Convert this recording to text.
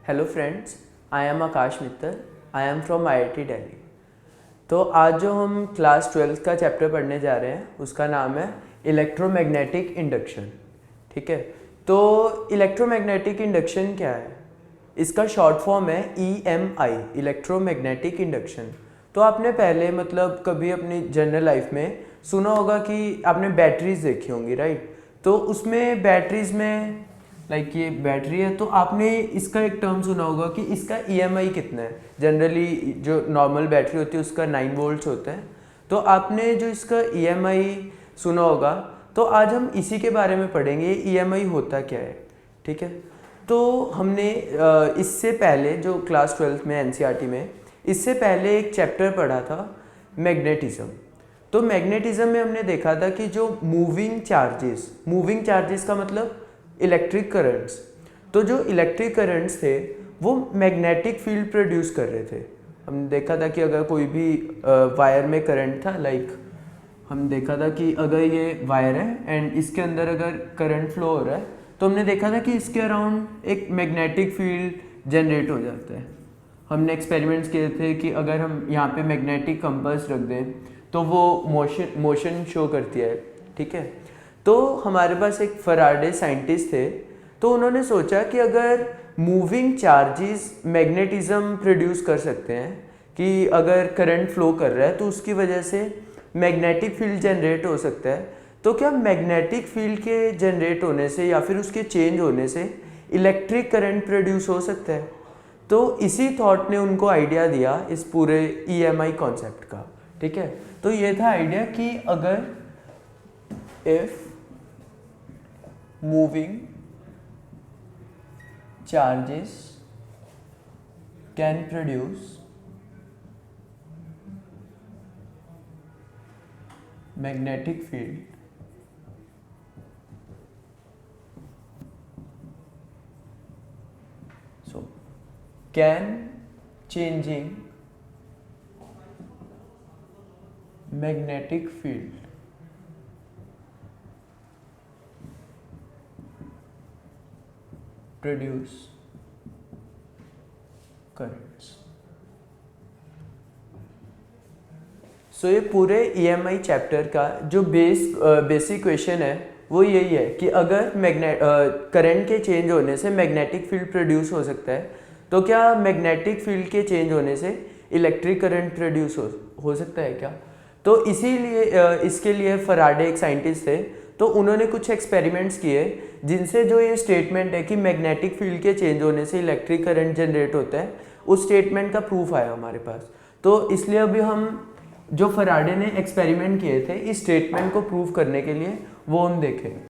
Hello friends, I am Akash Mittal. I am from IIT Delhi. तो आज जो हम क्लास 12 का चैप्टर पढ़ने जा रहे हैं उसका नाम है इलेक्ट्रोमैग्नेटिक इंडक्शन। ठीक है, तो इलेक्ट्रोमैग्नेटिक इंडक्शन क्या है? इसका शॉर्ट फॉर्म है EMI, इलेक्ट्रोमैग्नेटिक इंडक्शन। तो आपने पहले मतलब कभी अपनी जनरल लाइफ में सुना होगा कि आपने बैटरीज देखी होंगी, राइट? तो उसमें बैटरीज में लाइक ये बैटरी है, तो आपने इसका एक टर्म सुना होगा कि इसका EMI कितना है। जनरली जो नॉर्मल बैटरी होती है उसका 9 वोल्ट्स होता है। तो आपने जो इसका EMI सुना होगा, तो आज हम इसी के बारे में पढ़ेंगे, EMI होता क्या है। ठीक है, तो हमने इससे पहले जो क्लास 12 में NCERT में इससे पहले एक चैप्टर पढ़ा था मैग्नेटिज्म। तो मैग्नेटिज्म में हमने देखा था कि जो मूविंग चार्जेस का मतलब इलेक्ट्रिक करंट्स, तो जो इलेक्ट्रिक करंट्स थे वो मैग्नेटिक फील्ड प्रोड्यूस कर रहे थे। हमने देखा था कि अगर कोई भी वायर में करंट था, लाइक हम देखा था कि अगर ये वायर है एंड इसके अंदर अगर करंट फ्लो हो रहा है, तो हमने देखा था कि इसके अराउंड एक मैग्नेटिक फील्ड जनरेट हो जाता है। हमने एक्सपेरिमेंट्स किए थे कि अगर हम यहाँ पे मैग्नेटिक कंपास रख दें तो वो मोशन शो करती है। ठीक है, तो हमारे पास एक फराडे साइंटिस्ट थे, तो उन्होंने सोचा कि अगर मूविंग चार्जेस मैग्नेटिज्म प्रोड्यूस कर सकते हैं, कि अगर करंट फ्लो कर रहा है तो उसकी वजह से मैग्नेटिक फील्ड जनरेट हो सकता है, तो क्या मैग्नेटिक फील्ड के जनरेट होने से या फिर उसके चेंज होने से इलेक्ट्रिक करंट प्रोड्यूस हो सकता है। तो इसी थॉट ने उनको आइडिया दिया इस पूरे EMI कॉन्सेप्ट का। ठीक है, तो ये था आइडिया कि अगर if moving charges can produce magnetic field, so can changing magnetic field produce currents। सो ये पूरे EMI चैप्टर का जो बेसिक क्वेश्चन है वो यही है कि अगर करंट के चेंज होने से मैग्नेटिक फील्ड प्रोड्यूस हो सकता है, तो क्या मैग्नेटिक फील्ड के चेंज होने से इलेक्ट्रिक करंट प्रोड्यूस हो सकता है क्या? तो इसीलिए इसके लिए फराडे एक साइंटिस्ट थे, तो उन्होंने कुछ एक्सपेरिमेंट्स किए जिनसे जो ये स्टेटमेंट है कि मैग्नेटिक फील्ड के चेंज होने से इलेक्ट्रिक करंट जनरेट होता है, उस स्टेटमेंट का प्रूफ आया हमारे पास। तो इसलिए अभी हम जो फराडे ने एक्सपेरिमेंट किए थे इस स्टेटमेंट को प्रूव करने के लिए वो हम देखेंगे।